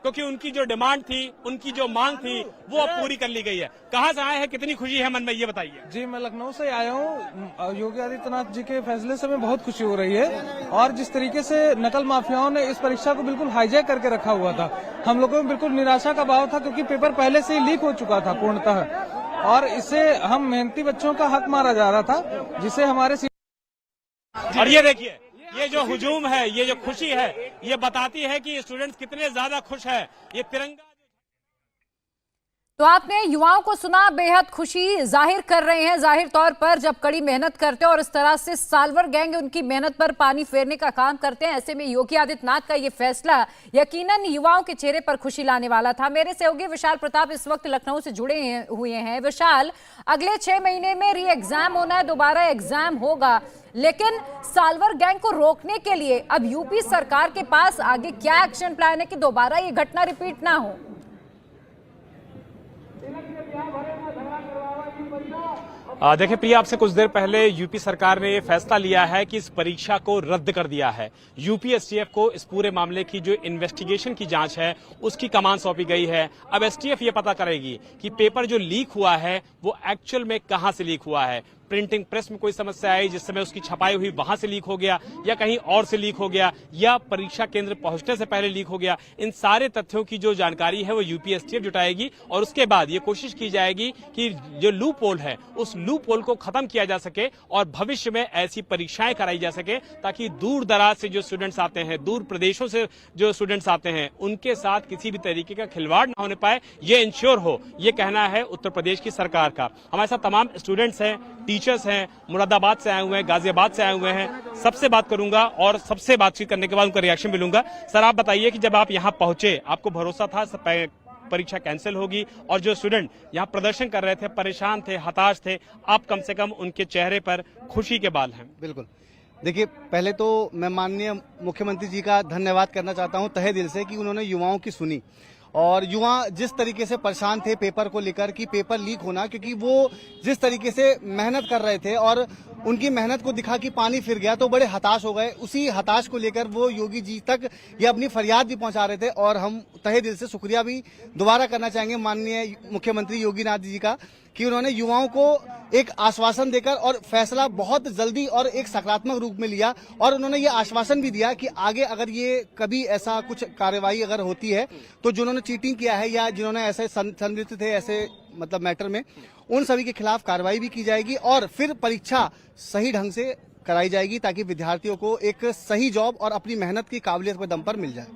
क्योंकि उनकी जो डिमांड थी, उनकी जो मांग थी, वो अब पूरी कर ली गई है। कहाँ से आए हैं, कितनी खुशी है मन में, ये बताइए। जी, मैं लखनऊ से आया हूँ। योगी आदित्यनाथ जी के फैसले से हमें बहुत खुशी हो रही है, और जिस तरीके से नकल माफियाओं ने इस परीक्षा को बिल्कुल हाईजैक करके रखा हुआ था, हम लोगों में बिल्कुल निराशा का भाव था, क्योंकि पेपर पहले से ही लीक हो चुका था पूर्णतः, और इससे हम मेहनती बच्चों का हक मारा जा रहा था, जिसे हमारे और ये देखिए, ये जो हुजूम है, ये जो खुशी है, ये बताती है कि स्टूडेंट्स कितने ज्यादा खुश है। ये तिरंगा, तो आपने युवाओं को सुना, बेहद खुशी जाहिर कर रहे हैं जाहिर तौर पर, जब कड़ी मेहनत करते हैं और इस तरह से साल्वर गैंग उनकी मेहनत पर पानी फेरने का काम करते हैं। ऐसे में योगी आदित्यनाथ का ये फैसला यकीनन युवाओं के चेहरे पर खुशी लाने वाला था। मेरे सहयोगी विशाल प्रताप इस वक्त लखनऊ से जुड़े हुए हैं। विशाल, अगले 6 महीने में री एग्जाम होना है, दोबारा एग्जाम होगा, लेकिन साल्वर गैंग को रोकने के लिए अब यूपी सरकार के पास आगे क्या एक्शन प्लान है कि दोबारा ये घटना रिपीट ना हो? देखिए प्रिया, आपसे कुछ देर पहले यूपी सरकार ने ये फैसला लिया है कि इस परीक्षा को रद्द कर दिया है। यूपी एसटीएफ को इस पूरे मामले की जो इन्वेस्टिगेशन की जांच है, उसकी कमान सौंपी गई है। अब एसटीएफ ये पता करेगी कि पेपर जो लीक हुआ है वो एक्चुअल में कहां से लीक हुआ है। प्रिंटिंग प्रेस में कोई समस्या आई जिस समय उसकी छपाई हुई वहां से लीक हो गया, या कहीं और से लीक हो गया, या परीक्षा केंद्र पहुंचने से पहले लीक हो गया। इन सारे तथ्यों की जो जानकारी है वो यूपी एसटीएफ जुटाएगी, और उसके बाद ये कोशिश की जाएगी कि जो लूप होल है उस लूप होल को खत्म किया जा सके और भविष्य में ऐसी परीक्षाएं कराई जा सके, ताकि दूर दराज से जो स्टूडेंट्स आते हैं, दूर प्रदेशों से जो स्टूडेंट्स आते हैं, उनके साथ किसी भी तरीके का खिलवाड़ ना होने पाए, ये इंश्योर हो। ये कहना है उत्तर प्रदेश की सरकार का। हमारे साथ तमाम स्टूडेंट्स हैं, टीचर्स हैं, मुरादाबाद से आए हुए हैं, गाजियाबाद से आए हुए हैं। सबसे बात करूंगा और सबसे बातचीत करने के बाद उनका रिएक्शन भी लूंगा। सर, आप बताइए कि जब आप यहाँ पहुंचे, आपको भरोसा था परीक्षा कैंसिल होगी, और जो स्टूडेंट यहाँ प्रदर्शन कर रहे थे, परेशान थे, हताश थे, आप कम से कम उनके चेहरे पर खुशी के बाल हैं? बिल्कुल। देखिए, पहले तो मैं माननीय मुख्यमंत्री जी का धन्यवाद करना चाहता हूँ तहे दिल से, कि उन्होंने युवाओं की सुनी, और युवा जिस तरीके से परेशान थे पेपर को लेकर कि पेपर लीक होना, क्योंकि वो जिस तरीके से मेहनत कर रहे थे और उनकी मेहनत को दिखा कि पानी फिर गया, तो बड़े हताश हो गए। उसी हताश को लेकर वो योगी जी तक ये अपनी फरियाद भी पहुंचा रहे थे, और हम तहे दिल से शुक्रिया भी दोबारा करना चाहेंगे माननीय मुख्यमंत्री योगी नाथ जी का, कि उन्होंने युवाओं को एक आश्वासन देकर और फैसला बहुत जल्दी और एक सकारात्मक रूप में लिया, और उन्होंने ये आश्वासन भी दिया कि आगे अगर ये कभी ऐसा कुछ कार्रवाई अगर होती है, तो जिन्होंने चीटिंग किया है या जिन्होंने ऐसे संलिप्त थे ऐसे मतलब मैटर में, उन सभी के खिलाफ कार्रवाई भी की जाएगी, और फिर परीक्षा सही ढंग से कराई जाएगी, ताकि विद्यार्थियों को एक सही जॉब और अपनी मेहनत की काबिलियत के दम पर मिल जाए।